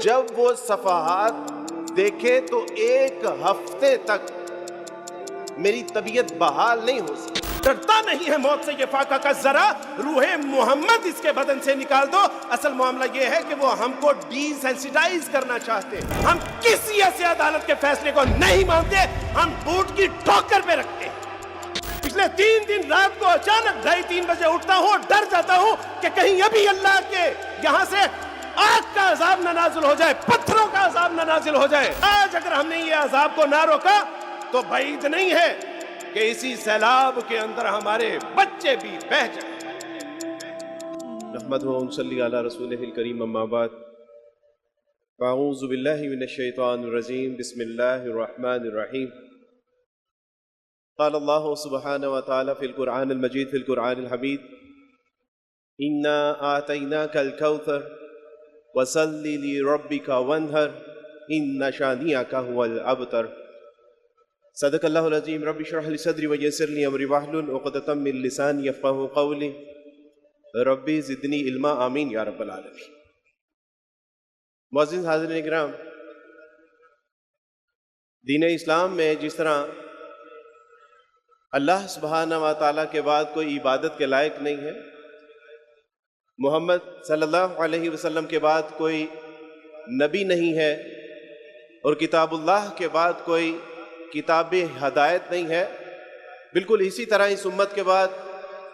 جب وہ صفحات دیکھے تو ایک ہفتے تک میری طبیعت بحال نہیں ہو سکی۔ ڈرتا نہیں ہے موت سے یہ فاقہ کا ذرا، روح محمد اس کے بدن سے نکال دو۔ اصل معاملہ یہ ہے کہ وہ ہم کو ڈی سینسیٹائز کرنا چاہتے ہیں۔ ہم کسی ایسے عدالت کے فیصلے کو نہیں مانتے، ہم بوٹ کی ٹھوکر پہ رکھتے ہیں۔ پچھلے 3 دن رات کو اچانک 2:30 بجے اٹھتا ہوں اور ڈر جاتا ہوں کہ کہیں ابھی اللہ کے یہاں سے آگ کا عذاب نہ نازل ہو جائے، پتھروں کا عذاب نہ نازل ہو جائے۔ آج اگر ہم نے یہ عذاب کو نہ روکا تو بعید نہیں ہے کہ اسی سیلاب کے اندر ہمارے بچے بھی بہہ جائیں۔ نحمدہ و نصلی علی رسولہ الکریم، اما بعد، اعوذ باللہ من الشیطان الرجیم، بسم اللہ الرحمن الرحیم۔ قال اللہ سبحانہ وتعالی فی القرآن المجید، فی القرآن الحمید، انا آتیناک الکوثر وصل لربک وانحر ان شانئک هو الابتر۔ صدق اللہ العظیم۔ رب اشرح لی صدری ویسر لی امری واحلل عقدۃ من لسانی یفقہوا قولی، ربی زدنی علما، آمین یا رب العالمین۔ معزز حاضرین اکرام، دین اسلام میں جس طرح اللہ سبحانہ و تعالیٰ کے بعد کوئی عبادت کے لائق نہیں ہے، محمد صلی اللہ علیہ وسلم کے بعد کوئی نبی نہیں ہے، اور کتاب اللہ کے بعد کوئی کتاب ہدایت نہیں ہے، بالکل اسی طرح اس امت کے بعد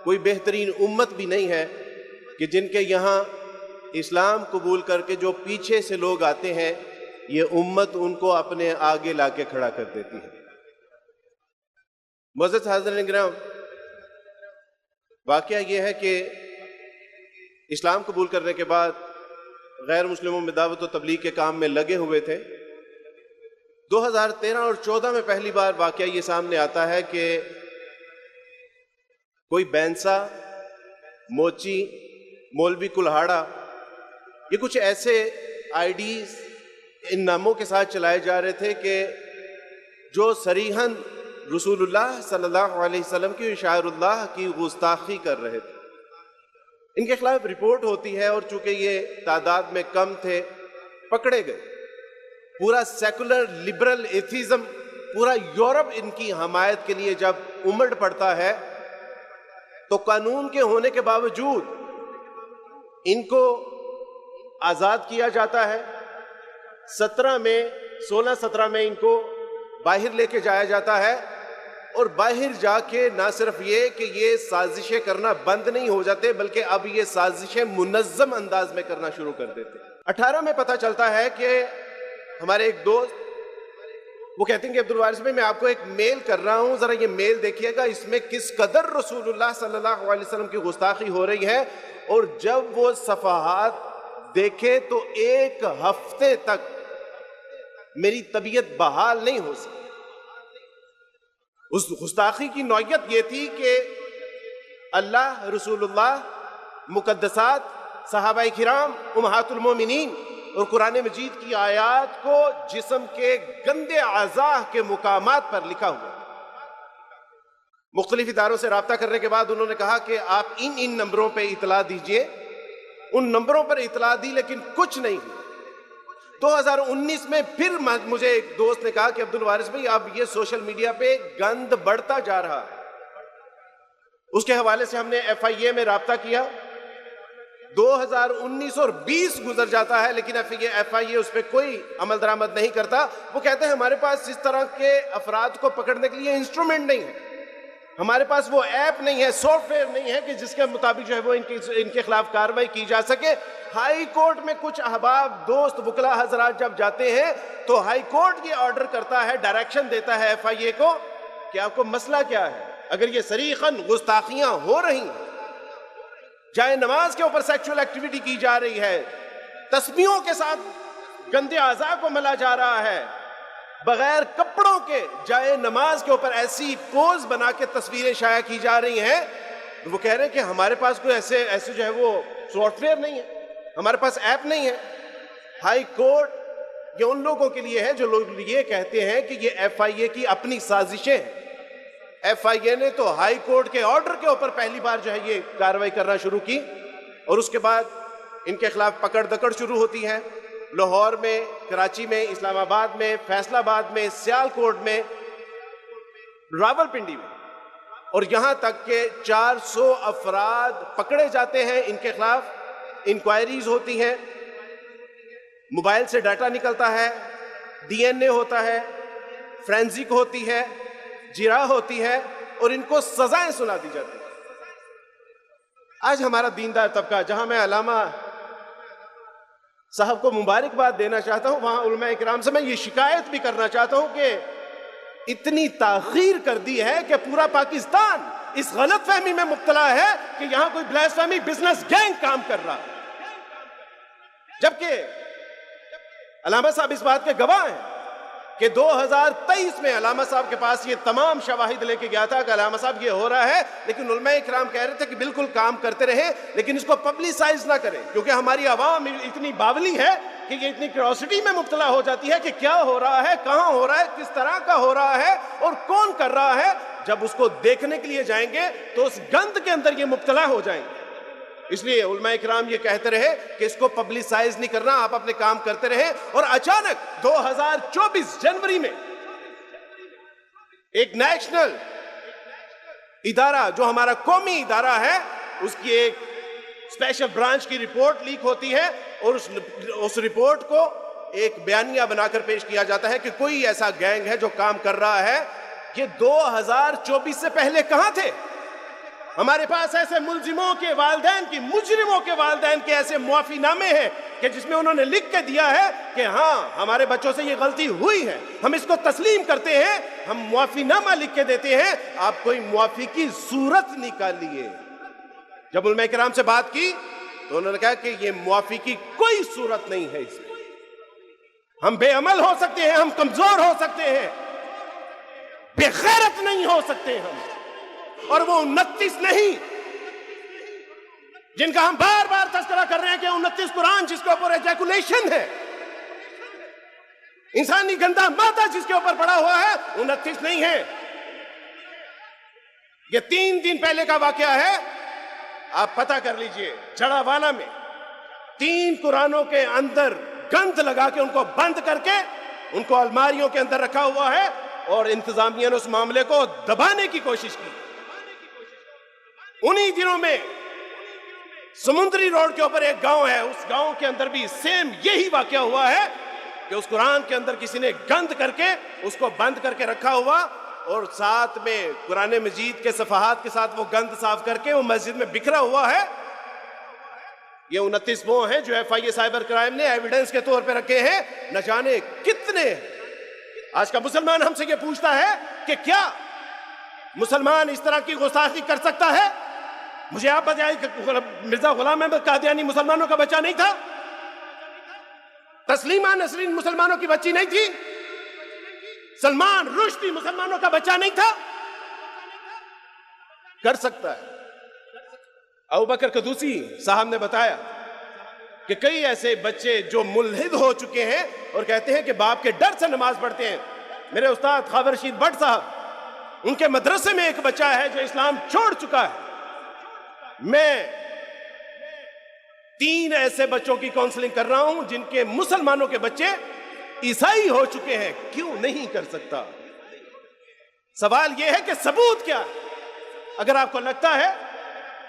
کوئی بہترین امت بھی نہیں ہے کہ جن کے یہاں اسلام قبول کر کے جو پیچھے سے لوگ آتے ہیں، یہ امت ان کو اپنے آگے لا کے کھڑا کر دیتی ہے۔ معزز حاضرین کرام، واقعہ یہ ہے کہ اسلام قبول کرنے کے بعد غیر مسلموں میں دعوت و تبلیغ کے کام میں لگے ہوئے تھے۔ 2013 اور 2014 میں پہلی بار واقعہ یہ سامنے آتا ہے کہ کوئی بینسا، موچی، مولوی کلہاڑا، یہ کچھ ایسے آئی ڈیز ان ناموں کے ساتھ چلائے جا رہے تھے کہ جو صریحاً رسول اللہ صلی اللہ علیہ وسلم کی، شاعر اللہ کی گستاخی کر رہے تھے۔ ان کے خلاف رپورٹ ہوتی ہے، اور چونکہ یہ تعداد میں کم تھے، پکڑے گئے۔ پورا سیکولر لبرل ایتھیزم، پورا یورپ ان کی حمایت کے لیے جب امڑ پڑتا ہے تو قانون کے ہونے کے باوجود ان کو آزاد کیا جاتا ہے۔ 16-17 میں ان کو باہر لے کے جایا جاتا ہے، اور باہر جا کے نہ صرف یہ کہ یہ سازشیں کرنا بند نہیں ہو جاتے، بلکہ اب یہ سازشیں منظم انداز میں کرنا شروع کر دیتے۔ 18 میں پتہ چلتا ہے کہ ہمارے ایک دوست وہ کہتے ہیں کہ عبدالوارث بھائی، میں آپ کو ایک میل کر رہا ہوں، ذرا یہ میل دیکھیے گا، اس میں کس قدر رسول اللہ صلی اللہ علیہ وسلم کی گستاخی ہو رہی ہے۔ اور جب وہ صفحات دیکھے تو ایک ہفتے تک میری طبیعت بحال نہیں ہو سکی۔ اس گستاخی کی نوعیت یہ تھی کہ اللہ، رسول اللہ، مقدسات، صحابہ کرام، امہات المومنین اور قرآن مجید کی آیات کو جسم کے گندے اعضاء کے مقامات پر لکھا ہوا۔ مختلف اداروں سے رابطہ کرنے کے بعد انہوں نے کہا کہ آپ ان نمبروں پہ اطلاع دیجئے۔ ان نمبروں پر اطلاع دی، لیکن کچھ نہیں ہوئی۔ 2019 میں پھر مجھے ایک دوست نے کہا کہ عبدالوارث بھائی، اب یہ سوشل میڈیا پہ گند بڑھتا جا رہا ہے۔ اس کے حوالے سے ہم نے FIA میں رابطہ کیا۔ 2019 اور 20 گزر جاتا ہے، لیکن FIA اس پہ کوئی عمل درآمد نہیں کرتا۔ وہ کہتے ہیں ہمارے پاس اس طرح کے افراد کو پکڑنے کے لیے انسٹرومنٹ نہیں ہے، ہمارے پاس وہ ایپ نہیں ہے، سافٹ ویئر نہیں ہے کہ جس کے مطابق جو ہے وہ ان کے خلاف کارروائی کی جا سکے۔ ہائی کورٹ میں کچھ احباب، دوست، وکلاء حضرات جب جاتے ہیں تو ہائی کورٹ یہ آرڈر کرتا ہے، ڈائریکشن دیتا ہے FIA کو کہ آپ کو مسئلہ کیا ہے۔ اگر یہ صریحاً گستاخیاں ہو رہی ہیں، جائے نماز کے اوپر سیکچول ایکٹیویٹی کی جا رہی ہے، تسبیحوں کے ساتھ گندے اعضاء کو ملا جا رہا ہے، بغیر کپڑوں کے جائے نماز کے اوپر ایسی پوز بنا کے تصویریں شائع کی جا رہی ہیں، وہ کہہ رہے ہیں کہ ہمارے پاس کوئی ایسے جو ہے وہ سافٹ ویئر نہیں ہے، ہمارے پاس ایپ نہیں ہے۔ ہائی کورٹ یہ ان لوگوں کے لیے ہے جو لوگ یہ کہتے ہیں کہ یہ FIA کی اپنی سازشیں ہیں۔ FIA نے تو ہائی کورٹ کے آرڈر کے اوپر پہلی بار جو ہے یہ کارروائی کرنا شروع کی، اور اس کے بعد ان کے خلاف پکڑ دکڑ شروع ہوتی ہے۔ لاہور میں، کراچی میں، اسلام آباد میں، فیصل آباد میں، سیالکوٹ میں، راولپنڈی میں، اور یہاں تک کہ 400 افراد پکڑے جاتے ہیں، ان کے خلاف انکوائریز ہوتی ہیں، موبائل سے ڈاٹا نکلتا ہے، ڈی این اے ہوتا ہے، فرینزک ہوتی ہے، جرح ہوتی ہے، اور ان کو سزائیں سنا دی جاتی ہیں۔ آج ہمارا دیندار طبقہ، جہاں میں علامہ صاحب کو مبارکباد دینا چاہتا ہوں، وہاں علماء اکرام سے میں یہ شکایت بھی کرنا چاہتا ہوں کہ اتنی تاخیر کر دی ہے کہ پورا پاکستان اس غلط فہمی میں مبتلا ہے کہ یہاں کوئی بلاسفیمی بزنس گینگ کام کر رہا ہے، جبکہ علامہ صاحب اس بات کے گواہ ہیں کہ 2023 میں علامہ صاحب کے پاس یہ تمام شواہد لے کے گیا تھا کہ علامہ صاحب یہ ہو رہا ہے، لیکن علماء اکرام کہہ رہے تھے کہ بالکل کام کرتے رہیں لیکن اس کو پبلسائز نہ کریں، کیونکہ ہماری عوام اتنی باولی ہے کہ یہ اتنی کیوریوسٹی میں مبتلا ہو جاتی ہے کہ کیا ہو رہا ہے، کہاں ہو رہا ہے، کس طرح کا ہو رہا ہے اور کون کر رہا ہے۔ جب اس کو دیکھنے کے لیے جائیں گے تو اس گند کے اندر یہ مبتلا ہو جائیں گے۔ اس لیے علماء اکرام یہ کہتے رہے کہ اس کو پبلسائز نہیں کرنا، آپ اپنے کام کرتے رہیں، اور اچانک 2024 جنوری میں ایک نیشنل ادارہ جو ہمارا قومی ادارہ ہے، اس کی ایک اسپیشل برانچ کی رپورٹ لیک ہوتی ہے، اور اس رپورٹ کو ایک بیانیہ بنا کر پیش کیا جاتا ہے کہ کوئی ایسا گینگ ہے جو کام کر رہا ہے۔ یہ 2024 سے پہلے کہاں تھے؟ ہمارے پاس ایسے ملزموں کے والدین کی، مجرموں کے والدین کے ایسے معافی نامے ہیں کہ جس میں انہوں نے لکھ کے دیا ہے کہ ہاں ہمارے بچوں سے یہ غلطی ہوئی ہے، ہم اس کو تسلیم کرتے ہیں، ہم معافی نامہ لکھ کے دیتے ہیں، آپ کوئی معافی کی صورت نکالیے۔ جب علماء کرام سے بات کی تو انہوں نے کہا کہ یہ معافی کی کوئی صورت نہیں ہے، اس میں ہم بے عمل ہو سکتے ہیں، ہم کمزور ہو سکتے ہیں، بے غیرت نہیں ہو سکتے ہم، اور وہ 29 نہیں جن کا ہم بار بار تذکرہ کر رہے ہیں کہ 29 قرآن جس کے اوپر ایجیکولیشن ہے، انسانی گندا مادہ جس کے اوپر پڑا ہوا ہے، 29 نہیں ہے۔ یہ 3 دن پہلے کا واقعہ ہے، آپ پتہ کر لیجئے، جڑا والا میں 3 قرآنوں کے اندر گند لگا کے ان کو بند کر کے ان کو الماریوں کے اندر رکھا ہوا ہے، اور انتظامیہ نے اس معاملے کو دبانے کی کوشش کی۔ انہی دنوں میں سمندری روڈ کے اوپر ایک گاؤں ہے، اس گاؤں کے اندر بھی سیم یہی واقعہ ہوا ہے کہ اس قرآن کے اندر کسی نے گند کر کے اس کو بند کر کے رکھا ہوا، اور ساتھ میں قرآن مجید کے صفحات کے ساتھ وہ گند صاف کر کے وہ مسجد میں بکھرا ہوا ہے۔ یہ 29 وہ ہیں جو FIA سائبر کرائم نے ایویڈنس کے طور پہ رکھے ہیں، نہ جانے کتنے۔ آج کا مسلمان ہم سے یہ پوچھتا ہے کہ کیا مسلمان اس طرح کی گستاخی کر سکتا ہے؟ مجھے آپ بتائیں کہ مرزا غلام احمد قادیانی مسلمانوں کا بچہ نہیں تھا؟ تسلیمہ نسرین مسلمانوں کی بچی نہیں تھی؟ سلمان رشدی مسلمانوں کا بچہ نہیں تھا؟ کر سکتا ہے۔ ابوبکر قدوسی صاحب نے بتایا کہ کئی ایسے بچے جو ملحد ہو چکے ہیں اور کہتے ہیں کہ باپ کے ڈر سے نماز پڑھتے ہیں۔ میرے استاد خاور رشید بٹ صاحب، ان کے مدرسے میں ایک بچہ ہے جو اسلام چھوڑ چکا ہے۔ میں 3 ایسے بچوں کی کاؤنسلنگ کر رہا ہوں جن کے مسلمانوں کے بچے عیسائی ہو چکے ہیں۔ کیوں نہیں کر سکتا؟ سوال یہ ہے کہ ثبوت کیا ہے؟ اگر آپ کو لگتا ہے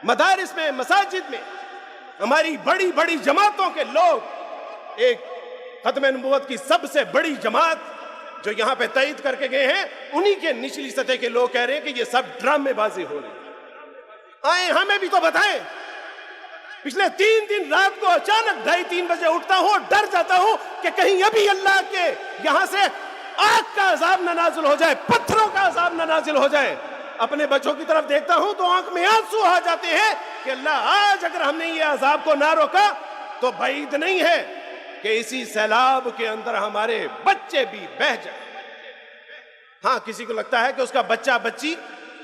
مدارس میں، مساجد میں ہماری بڑی بڑی جماعتوں کے لوگ، ایک ختم نبوت کی سب سے بڑی جماعت جو یہاں پہ تائید کر کے گئے ہیں، انہی کے نچلی سطح کے لوگ کہہ رہے ہیں کہ یہ سب ڈرامے بازی ہو رہی ہے، آئیں ہمیں بھی تو بتائیں۔ پچھلے 3 دن رات کو اچانک 2:30 بجے اٹھتا ہوں اور ڈر جاتا ہوں کہ کہیں ابھی اللہ کے یہاں سے آگ کا عذاب نہ نازل ہو جائے، پتھروں کا عذاب نہ نازل ہو جائے۔ اپنے بچوں کی طرف دیکھتا ہوں تو آنکھ میں آنسو آ جاتے ہیں کہ اللہ، آج اگر ہم نے یہ عذاب کو نہ روکا تو بعید نہیں ہے کہ اسی سیلاب کے اندر ہمارے بچے بھی بہہ جائیں۔ ہاں، کسی کو لگتا ہے کہ اس کا بچہ بچی،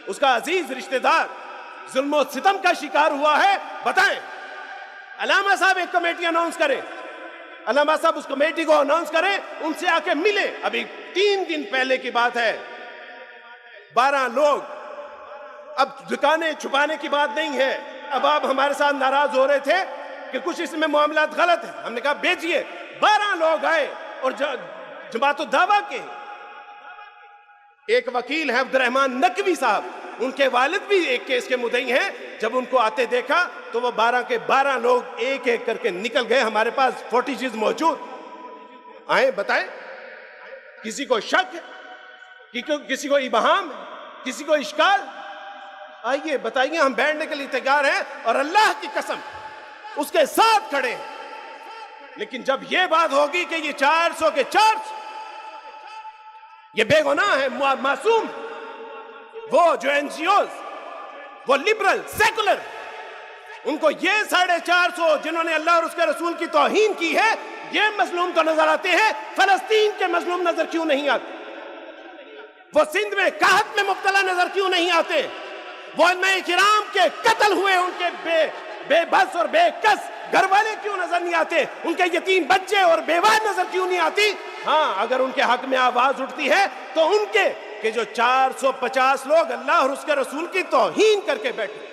اس کا عزیز رشتہ دار ظلم و ستم کا شکار ہوا ہے، بتائیں۔ علامہ صاحب ایک کمیٹی اناؤنس کریں، علامہ صاحب اس کمیٹی کو اناؤنس کریں، ان سے آ کے ملیں۔ ابھی 3 دن پہلے کی بات ہے، 12 لوگ، اب دکانیں چھپانے کی بات نہیں ہے، اب آپ ہمارے ساتھ ناراض ہو رہے تھے کہ کچھ اس میں معاملات غلط ہیں، ہم نے کہا بھیجئے، 12 لوگ آئے اور جماعت الدعوہ کے ایک وکیل ہیں عبد الرحمن نقوی صاحب، ان کے والد بھی ایک کیس کے مدعی ہیں، جب ان کو آتے دیکھا تو وہ 12 کے 12 لوگ ایک ایک کر کے نکل گئے، ہمارے پاس فوٹیجز موجود، آئیں بتائیں کسی کو شک ہے، کسی کو ابہام ہے، کسی کو اشکال، آئیے بتائیے، ہم بیٹھنے کے لیے تیار ہیں اور اللہ کی قسم اس کے ساتھ کھڑے ہیں۔ لیکن جب یہ بات ہوگی کہ یہ 400 کے 400 یہ بے گناہ ہے، معصوم، وہ جو NGOs، وہ لبرل سیکولر، ان کو یہ 450 جنہوں نے اللہ اور اس کے رسول کی توہین کی ہے، یہ مظلوم تو نظر آتے ہیں، فلسطین کے مظلوم نظر کیوں نہیں آتے؟ وہ سندھ میں قحط میں مبتلا نظر کیوں نہیں آتے؟ وہ علماء کرام کے قتل ہوئے ان کے بے بس اور بے کس گھر والے کیوں نظر نہیں آتے؟ ان کے یتیم بچے اور بیوہ نظر کیوں نہیں آتی؟ ہاں، اگر ان کے حق میں آواز اٹھتی ہے تو ان کے کہ جو 450 لوگ اللہ اور اس کے رسول کی توہین کر کے بیٹھے۔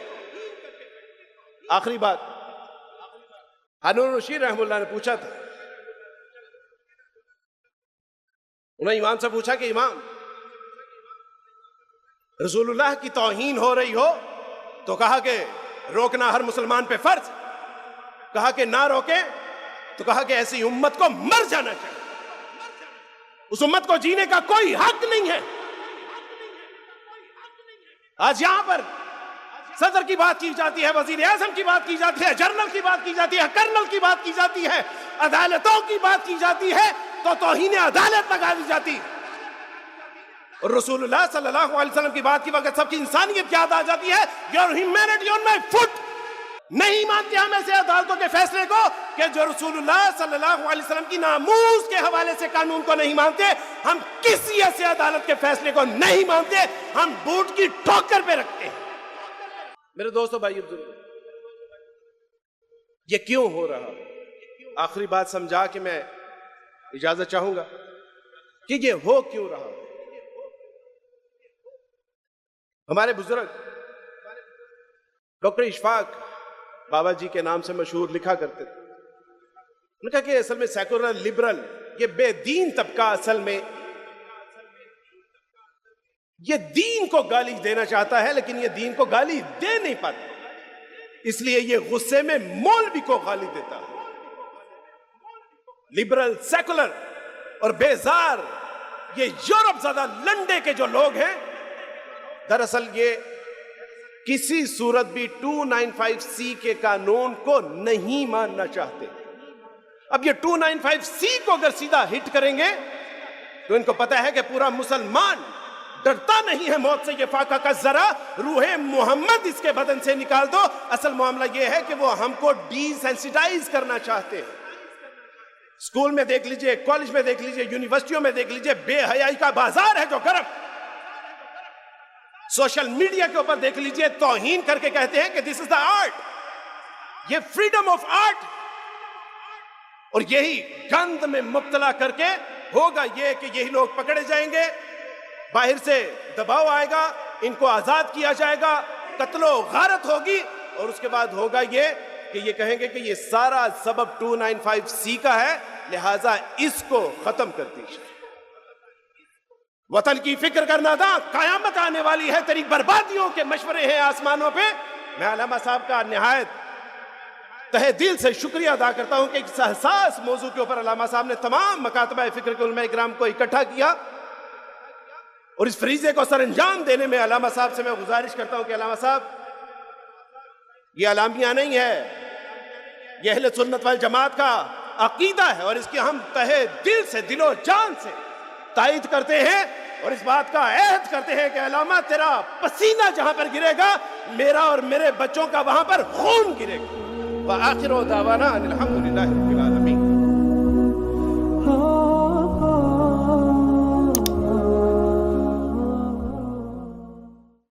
آخری بات، ہارون رشید رحمہ اللہ نے پوچھا تھا، انہوں نے امام سے پوچھا کہ امام، رسول اللہ کی توہین ہو رہی ہو تو کہا کہ روکنا ہر مسلمان پہ فرض، کہا کہ نہ روکے تو کہا کہ ایسی امت کو مر جانا چاہیے، اس امت کو جینے کا کوئی حق نہیں ہے۔ آج یہاں پر صدر کی بات کی جاتی ہے، وزیر اعظم کی بات کی جاتی ہے، جنرل کی بات کی جاتی ہے، کرنل کی بات کی جاتی ہے، عدالتوں کی بات کی جاتی ہے تو توہین عدالت لگا دی جاتی ہے، اور رسول اللہ صلی اللہ علیہ وسلم کی بات کی وقت سب کی انسانیت یاد آ جاتی ہے۔ Your humanity on my foot۔ نہیں مانتے ہم ایسے عدالتوں کے فیصلے کو کہ جو رسول اللہ صلی اللہ علیہ وسلم کی ناموس کے حوالے سے قانون کو نہیں مانتے، ہم کسی ایسے عدالت کے فیصلے کو نہیں مانتے، ہم بوٹ کی ٹھوکر پہ رکھتے ہیں۔ میرے دوستو، بھائی بزرگو، یہ کیوں ہو رہا؟ آخری بات سمجھا کہ میں اجازت چاہوں گا کہ یہ ہو کیوں رہا۔ ہمارے بزرگ ڈاکٹر اشفاق بابا جی کے نام سے مشہور لکھا کرتے تھے، انہوں نے کہا کہ اصل میں سیکولر لبرل، یہ بے دین طبقہ اصل میں یہ دین کو گالی دینا چاہتا ہے لیکن یہ دین کو گالی دے نہیں پاتا، اس لیے یہ غصے میں مولوی کو گالی دیتا ہے۔ لبرل، سیکولر اور بیزار، یہ یورپ زدہ لنڈے کے جو لوگ ہیں، دراصل یہ کسی صورت بھی 295C کے قانون کو نہیں ماننا چاہتے۔ اب یہ 295C کو اگر سیدھا ہٹ کریں گے تو ان کو پتا ہے کہ پورا مسلمان ڈرتا نہیں ہے موت سے، یہ فاقہ کا ذرا روح محمد اس کے بدن سے نکال دو۔ اصل معاملہ یہ ہے کہ وہ ہم کو ڈی سینسیٹائز کرنا چاہتے ہیں۔ اسکول میں دیکھ لیجئے، کالج میں دیکھ لیجئے، یونیورسٹیوں میں دیکھ لیجئے، بے حیائی کا بازار ہے جو گرم۔ سوشل میڈیا کے اوپر دیکھ لیجئے، توہین کر کے کہتے ہیں کہ دس از دا آرٹ، یہ فریڈم آف آرٹ، اور یہی گند میں مبتلا کر کے ہوگا یہ کہ یہی لوگ پکڑے جائیں گے، باہر سے دباؤ آئے گا، ان کو آزاد کیا جائے گا، قتل و غارت ہوگی، اور اس کے بعد ہوگا یہ کہ یہ کہیں گے کہ یہ سارا سبب 295C کا ہے، لہٰذا اس کو ختم کر دیجیے۔ وطن کی فکر کرنا تھا، قیامت آنے والی ہے، تیری بربادیوں کے مشورے ہیں آسمانوں پہ۔ میں علامہ صاحب کا نہایت تہہ دل سے شکریہ ادا کرتا ہوں کہ اس حساس موضوع کے اوپر علامہ صاحب نے تمام مکاتبہ فکر کے علماء اکرام کو اکٹھا کیا، اور اس فریضے کو سر انجام دینے میں علامہ صاحب سے میں گزارش کرتا ہوں کہ علامہ صاحب، یہ اعلامیہ نہیں ہے، یہ اہل سنت والجماعت کا عقیدہ ہے، اور اس کی ہم تہہ دل سے، دل و جان سے تائید کرتے ہیں، اور اس بات کا عہد کرتے ہیں کہ علامہ تیرا پسینہ جہاں پر گرے گا، میرا اور میرے بچوں کا وہاں پر خون گرے گا۔ وآخر دعوانا ان الحمدللہ رب العالمین۔